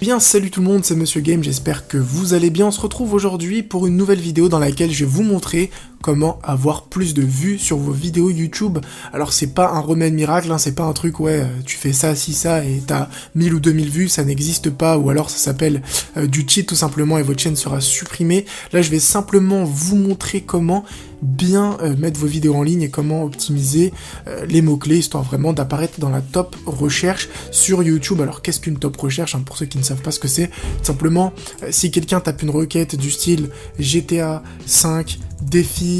Bien, salut tout le monde, c'est Monsieur Game, j'espère que vous allez bien. On se retrouve aujourd'hui pour une nouvelle vidéo dans laquelle je vais vous montrer comment avoir plus de vues sur vos vidéos YouTube. Alors c'est pas un remède miracle, hein, c'est pas un truc tu fais ça, ça et t'as 1000 ou 2000 vues, ça n'existe pas, ou alors ça s'appelle du cheat tout simplement et votre chaîne sera supprimée. Là je vais simplement vous montrer comment bien mettre vos vidéos en ligne et comment optimiser les mots-clés, histoire vraiment d'apparaître dans la top recherche sur YouTube. Alors qu'est-ce qu'une top recherche, hein, pour ceux qui ne savent pas ce que c'est, simplement si quelqu'un tape une requête du style GTA 5 défi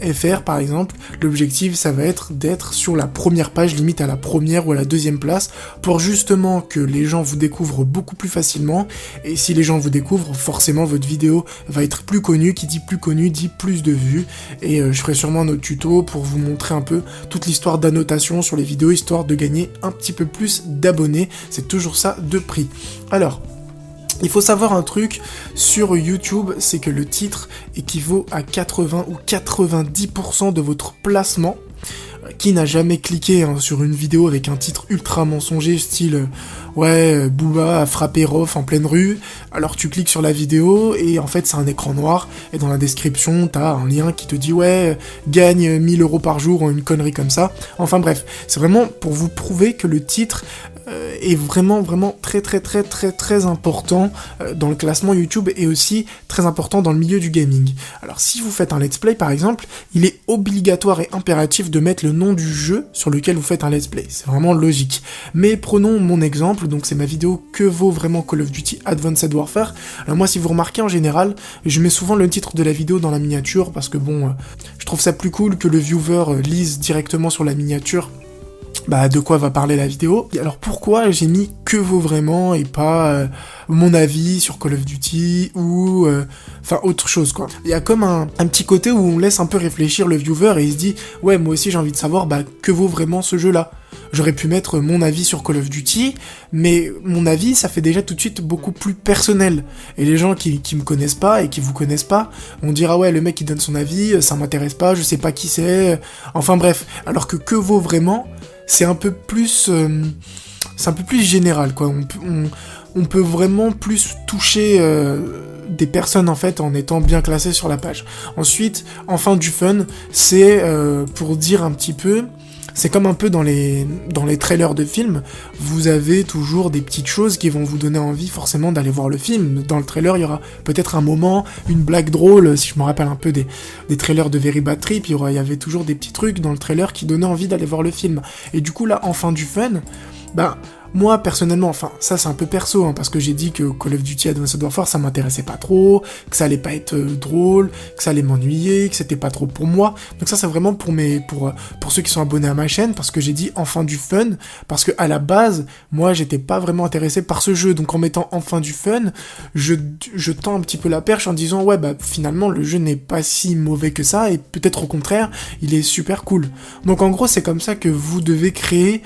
FR par exemple, l'objectif ça va être d'être sur la première page, limite à la première ou à la deuxième place, pour justement que les gens vous découvrent beaucoup plus facilement, et si les gens vous découvrent, forcément votre vidéo va être plus connue, qui dit plus connue dit plus de vues, et je ferai sûrement un autre tuto pour vous montrer un peu toute l'histoire d'annotation sur les vidéos, histoire de gagner un petit peu plus d'abonnés, c'est toujours ça de prix. Alors, il faut savoir un truc sur YouTube, c'est que le titre équivaut à 80 ou 90% de votre placement. Qui n'a jamais cliqué sur une vidéo avec un titre ultra mensonger, style Booba a frappé Rof en pleine rue, alors tu cliques sur la vidéo et en fait c'est un écran noir, et dans la description t'as un lien qui te dit gagne 1000 € par jour ou une connerie comme ça. Enfin bref, c'est vraiment pour vous prouver que le titre est vraiment très important dans le classement YouTube, et aussi très important dans le milieu du gaming. Alors si vous faites un let's play par exemple, il est obligatoire et impératif de mettre le nom du jeu sur lequel vous faites un let's play, c'est vraiment logique. Mais prenons mon exemple, donc c'est ma vidéo que vaut vraiment Call of Duty Advanced Warfare. Alors moi, si vous remarquez, en général, je mets souvent le titre de la vidéo dans la miniature, parce que je trouve ça plus cool que le viewer lise directement sur la miniature de quoi va parler la vidéo. Alors pourquoi j'ai mis que vaut vraiment et pas mon avis sur Call of Duty ou autre chose quoi. Il y a comme un petit côté où on laisse un peu réfléchir le viewer et il se dit ouais, moi aussi j'ai envie de savoir que vaut vraiment ce jeu là. J'aurais pu mettre mon avis sur Call of Duty, mais mon avis ça fait déjà tout de suite beaucoup plus personnel, et les gens qui me connaissent pas et qui vous connaissent pas vont dire ah ouais, le mec il donne son avis, ça m'intéresse pas, je sais pas qui c'est, enfin bref. Alors que vaut vraiment, c'est un peu plus général quoi. On peut vraiment plus toucher des personnes en fait en étant bien classé sur la page. Ensuite, enfin du fun, c'est pour dire un petit peu, c'est comme un peu dans les trailers de films, vous avez toujours des petites choses qui vont vous donner envie forcément d'aller voir le film. Dans le trailer, il y aura peut-être un moment, une blague drôle, si je me rappelle un peu des trailers de Very Bad Trip, il y avait toujours des petits trucs dans le trailer qui donnaient envie d'aller voir le film. Et du coup là, enfin du fun, moi, personnellement, ça c'est un peu perso, parce que j'ai dit que Call of Duty Advanced Warfare, ça m'intéressait pas trop, que ça allait pas être drôle, que ça allait m'ennuyer, que c'était pas trop pour moi. Donc ça c'est vraiment pour ceux qui sont abonnés à ma chaîne, parce que j'ai dit enfin du fun, parce que à la base, moi j'étais pas vraiment intéressé par ce jeu, donc en mettant enfin du fun, je tends un petit peu la perche en disant finalement le jeu n'est pas si mauvais que ça, et peut-être au contraire, il est super cool. Donc en gros, c'est comme ça que vous devez créer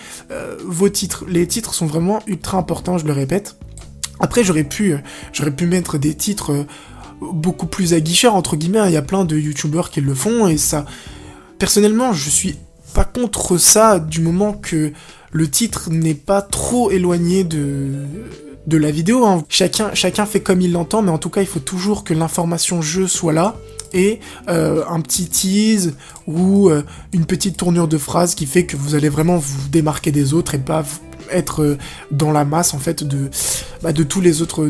vos titres. Les titres sont vraiment ultra importants, je le répète. Après, j'aurais pu mettre des titres beaucoup plus aguicheurs, entre guillemets, il y a plein de youtubeurs qui le font, et ça, personnellement, je suis pas contre ça, du moment que le titre n'est pas trop éloigné de la vidéo, Chacun fait comme il l'entend, mais en tout cas, il faut toujours que l'information jeu soit là, et un petit tease ou une petite tournure de phrase qui fait que vous allez vraiment vous démarquer des autres et pas être dans la masse en fait de toutes les autres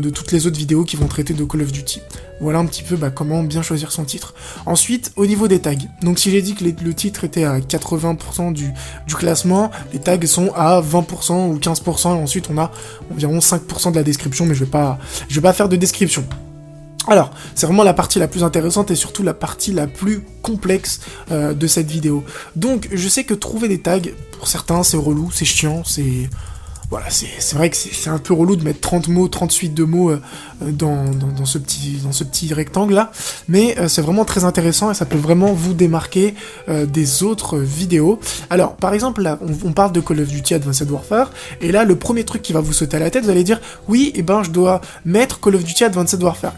vidéos qui vont traiter de Call of Duty. Voilà un petit peu comment bien choisir son titre. Ensuite, au niveau des tags, donc si j'ai dit que le titre était à 80% du classement, les tags sont à 20% ou 15%, et ensuite on a environ 5% de la description, mais je vais pas faire de description. Alors, c'est vraiment la partie la plus intéressante et surtout la partie la plus complexe de cette vidéo. Donc, je sais que trouver des tags, pour certains, c'est relou, c'est chiant, c'est vrai que c'est un peu relou de mettre 30 mots, 30 suites de mots dans ce petit rectangle là, mais c'est vraiment très intéressant et ça peut vraiment vous démarquer des autres vidéos. Alors par exemple là on parle de Call of Duty Advanced Warfare, et là le premier truc qui va vous sauter à la tête, vous allez dire oui, je dois mettre Call of Duty Advanced Warfare.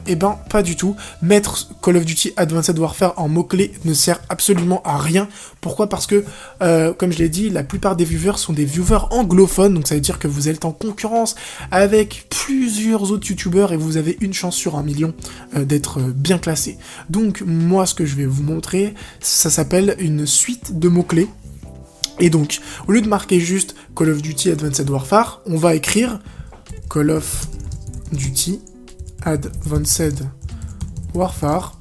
Pas du tout. Mettre Call of Duty Advanced Warfare en mots-clés ne sert absolument à rien. Pourquoi ? Parce que comme je l'ai dit, la plupart des viewers sont des viewers anglophones, donc ça veut dire que vous êtes en concurrence avec plusieurs autres youtubeurs et vous avez une chance sur 1 million d'être bien classé. Donc moi ce que je vais vous montrer, ça s'appelle une suite de mots-clés. Et donc, au lieu de marquer juste Call of Duty Advanced Warfare, on va écrire Call of Duty Advanced Warfare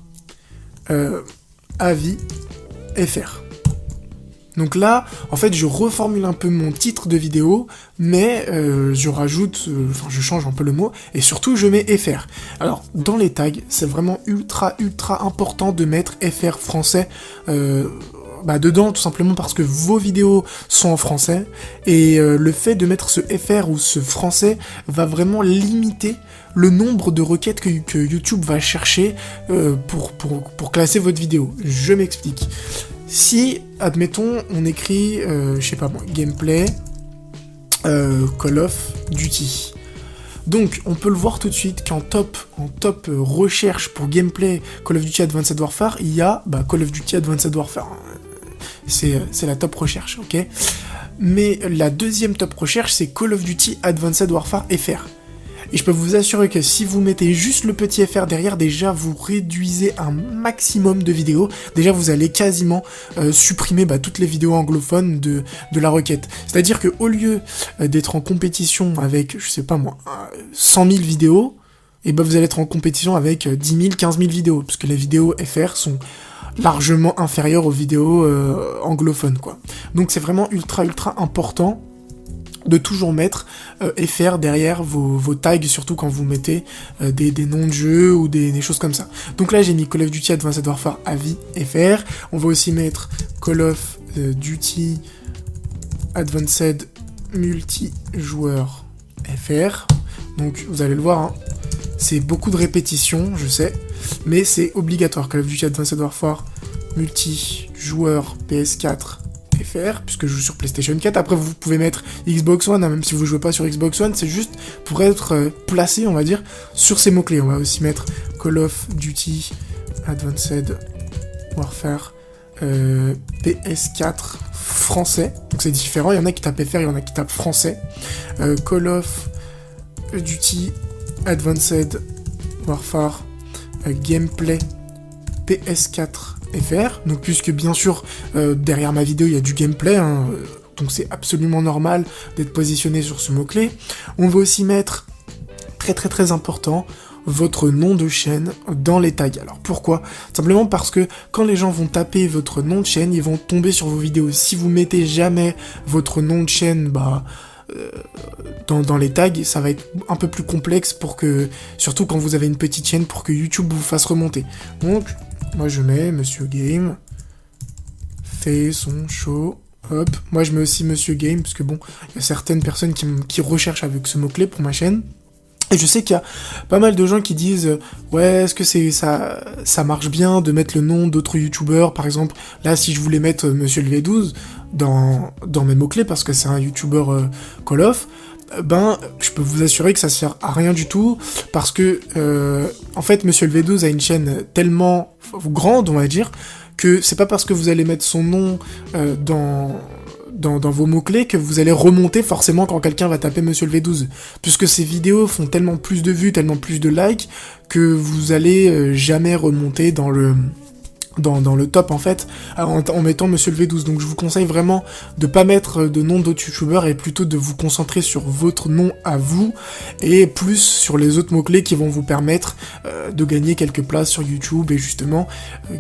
avis FR. Donc là, en fait, je reformule un peu mon titre de vidéo, mais je rajoute, je change un peu le mot, et surtout je mets FR. Alors, dans les tags, c'est vraiment ultra important de mettre FR français dedans, tout simplement parce que vos vidéos sont en français, et le fait de mettre ce FR ou ce français va vraiment limiter le nombre de requêtes que YouTube va chercher pour classer votre vidéo. Je m'explique. Si, admettons, on écrit, je sais pas moi, gameplay Call of Duty. Donc, on peut le voir tout de suite qu'en top recherche pour gameplay Call of Duty Advanced Warfare, il y a Call of Duty Advanced Warfare. C'est la top recherche, ok? Mais la deuxième top recherche, c'est Call of Duty Advanced Warfare FR. Et je peux vous assurer que si vous mettez juste le petit FR derrière, déjà vous réduisez un maximum de vidéos. Déjà vous allez quasiment supprimer toutes les vidéos anglophones de la requête. C'est-à-dire que au lieu d'être en compétition avec, je sais pas moi, 100 000 vidéos, et vous allez être en compétition avec 10 000, 15 000 vidéos, parce que les vidéos FR sont largement inférieures aux vidéos anglophones, quoi. Donc c'est vraiment ultra important de toujours mettre FR derrière vos tags, surtout quand vous mettez des noms de jeux ou des choses comme ça. Donc là j'ai mis Call of Duty Advanced Warfare avis FR, on va aussi mettre Call of Duty Advanced Multijoueur FR, donc vous allez le voir, hein, c'est beaucoup de répétitions, je sais, mais c'est obligatoire. Call of Duty Advanced Warfare Multijoueur PS4 FR, puisque je joue sur PlayStation 4. Après, vous pouvez mettre Xbox One, hein, même si vous jouez pas sur Xbox One, c'est juste pour être placé, on va dire, sur ces mots-clés. On va aussi mettre Call of Duty Advanced Warfare PS4 français. Donc c'est différent, il y en a qui tapent FR, il y en a qui tapent français. Call of Duty Advanced Warfare Gameplay PS4 FR, donc puisque bien sûr derrière ma vidéo il y a du gameplay, hein, donc c'est absolument normal d'être positionné sur ce mot-clé. On va aussi mettre, très important, votre nom de chaîne dans les tags. Alors pourquoi? Simplement parce que quand les gens vont taper votre nom de chaîne, ils vont tomber sur vos vidéos. Si vous mettez jamais votre nom de chaîne, dans les tags, ça va être un peu plus complexe surtout quand vous avez une petite chaîne, pour que YouTube vous fasse remonter. Donc, moi je mets Monsieur Game fait son show, hop. Moi je mets aussi Monsieur Game, parce que il y a certaines personnes qui recherchent avec ce mot-clé pour ma chaîne. Et je sais qu'il y a pas mal de gens qui disent ouais, est-ce que ça marche bien de mettre le nom d'autres youtubeurs, par exemple là si je voulais mettre Monsieur le V12 dans mes mots-clés parce que c'est un youtubeur Call of, je peux vous assurer que ça sert à rien du tout, parce que en fait Monsieur le V12 a une chaîne tellement grande, on va dire, que c'est pas parce que vous allez mettre son nom dans vos mots-clés que vous allez remonter forcément quand quelqu'un va taper Monsieur le V12, puisque ces vidéos font tellement plus de vues, tellement plus de likes, que vous allez jamais remonter dans le top en fait, en mettant Monsieur le V12. Donc je vous conseille vraiment de pas mettre de nom d'autres youtubeurs et plutôt de vous concentrer sur votre nom à vous et plus sur les autres mots-clés qui vont vous permettre de gagner quelques places sur YouTube et justement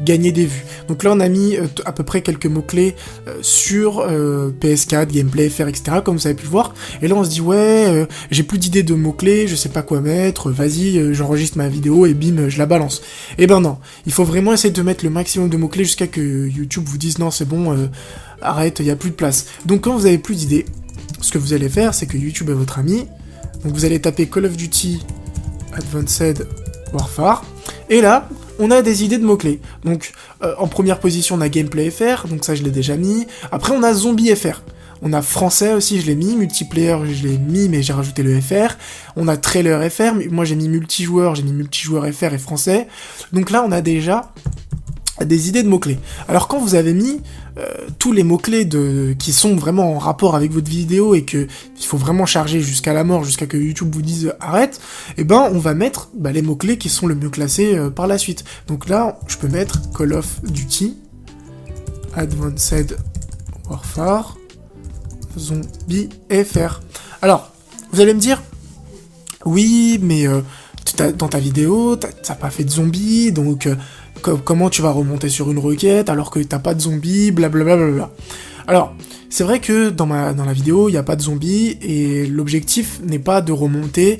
gagner des vues. Donc là on a mis à peu près quelques mots-clés sur PS4, gameplay, FR, etc. comme vous avez pu le voir. Et là on se dit ouais, j'ai plus d'idées de mots-clés, je sais pas quoi mettre, vas-y, j'enregistre ma vidéo et bim, je la balance. Et non, il faut vraiment essayer de mettre le maximum de mots-clés jusqu'à que YouTube vous dise non c'est bon, arrête, il n'y a plus de place. Donc quand vous avez plus d'idées, ce que vous allez faire, c'est que YouTube est votre ami, donc vous allez taper Call of Duty Advanced Warfare, et là, on a des idées de mots-clés. Donc en première position on a Gameplay FR, donc ça je l'ai déjà mis. Après on a Zombie FR. On a français aussi, je l'ai mis, multiplayer, je l'ai mis, mais j'ai rajouté le FR. On a trailer FR, moi j'ai mis multijoueur FR et français. Donc là, on a déjà des idées de mots-clés. Alors quand vous avez mis tous les mots-clés qui sont vraiment en rapport avec votre vidéo et que il faut vraiment charger jusqu'à la mort, jusqu'à que YouTube vous dise arrête, et ben on va mettre les mots-clés qui sont le mieux classés par la suite. Donc là, je peux mettre Call of Duty, Advanced Warfare, Zombie FR. Alors, vous allez me dire, oui, mais dans ta vidéo, t'as pas fait de zombies, donc comment tu vas remonter sur une requête alors que t'as pas de zombies, blablabla. Alors, c'est vrai que dans la vidéo, il n'y a pas de zombies, et l'objectif n'est pas de remonter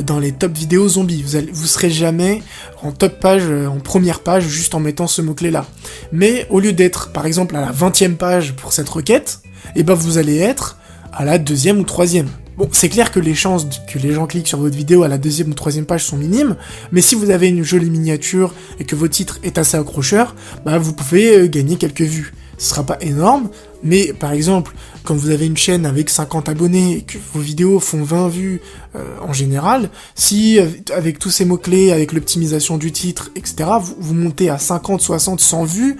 dans les top vidéos zombies. Vous serez jamais en top page, en première page, juste en mettant ce mot-clé là. Mais au lieu d'être, par exemple, à la 20e page pour cette requête, et ben vous allez être à la 2e ou 3e. Bon, c'est clair que les chances que les gens cliquent sur votre vidéo à la 2e ou 3e page sont minimes, mais si vous avez une jolie miniature et que votre titre est assez accrocheur, vous pouvez gagner quelques vues. Ce sera pas énorme, mais par exemple, quand vous avez une chaîne avec 50 abonnés et que vos vidéos font 20 vues en général, si avec tous ces mots-clés, avec l'optimisation du titre, etc., vous montez à 50, 60, 100 vues,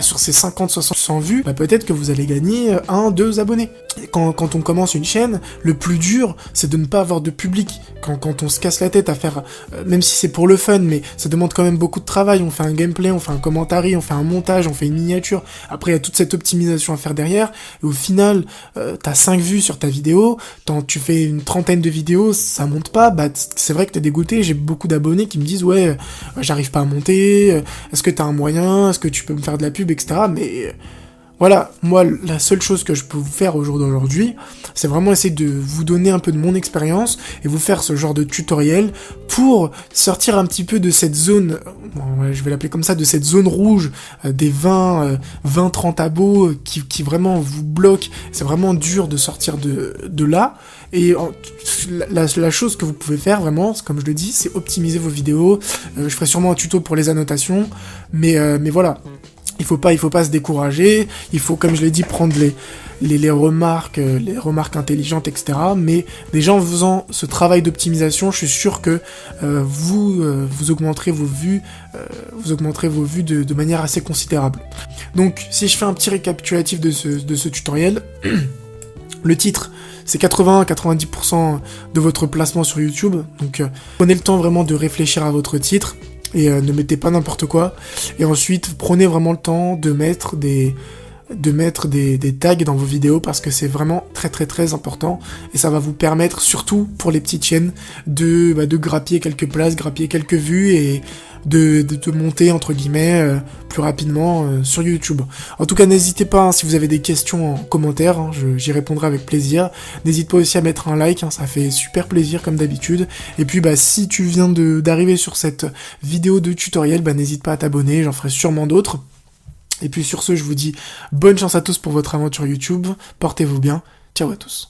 sur ces 50, 60, 100 vues, peut-être que vous allez gagner 1, 2 abonnés. Quand on commence une chaîne, le plus dur, c'est de ne pas avoir de public. Quand on se casse la tête à faire, même si c'est pour le fun, mais ça demande quand même beaucoup de travail, on fait un gameplay, on fait un commentaire, on fait un montage, on fait une miniature, après il y a toute cette optimisation à faire derrière, et au final, t'as 5 vues sur ta vidéo, tu fais une trentaine de vidéos, ça monte pas, c'est vrai que t'es dégoûté, j'ai beaucoup d'abonnés qui me disent, ouais, j'arrive pas à monter, est-ce que t'as un moyen, est-ce que tu peux me faire de la pub, etc., mais... Voilà, moi, la seule chose que je peux vous faire au jour d'aujourd'hui, c'est vraiment essayer de vous donner un peu de mon expérience et vous faire ce genre de tutoriel pour sortir un petit peu de cette zone, je vais l'appeler comme ça, de cette zone rouge des 20-30 abos qui vraiment vous bloquent. C'est vraiment dur de sortir de là. Et la chose que vous pouvez faire vraiment, comme je le dis, c'est optimiser vos vidéos. Je ferai sûrement un tuto pour les annotations, mais voilà. Il faut pas se décourager, il faut, comme je l'ai dit, prendre les remarques intelligentes, etc. Mais déjà en faisant ce travail d'optimisation, je suis sûr que vous augmenterez vos vues, de manière assez considérable. Donc, si je fais un petit récapitulatif de ce tutoriel, le titre, c'est 80-90% de votre placement sur YouTube, donc prenez le temps vraiment de réfléchir à votre titre, et ne mettez pas n'importe quoi, et ensuite prenez vraiment le temps de mettre des tags dans vos vidéos, parce que c'est vraiment très très très important, et ça va vous permettre, surtout pour les petites chaînes, de grappiller quelques places, grappiller quelques vues, et de monter entre guillemets plus rapidement sur YouTube. En tout cas, n'hésitez pas, si vous avez des questions en commentaire, j'y répondrai avec plaisir. N'hésite pas aussi à mettre un like, ça fait super plaisir comme d'habitude. Et puis si tu viens d'arriver sur cette vidéo de tutoriel, n'hésite pas à t'abonner, j'en ferai sûrement d'autres. Et puis sur ce, je vous dis bonne chance à tous pour votre aventure YouTube, portez-vous bien, ciao à tous.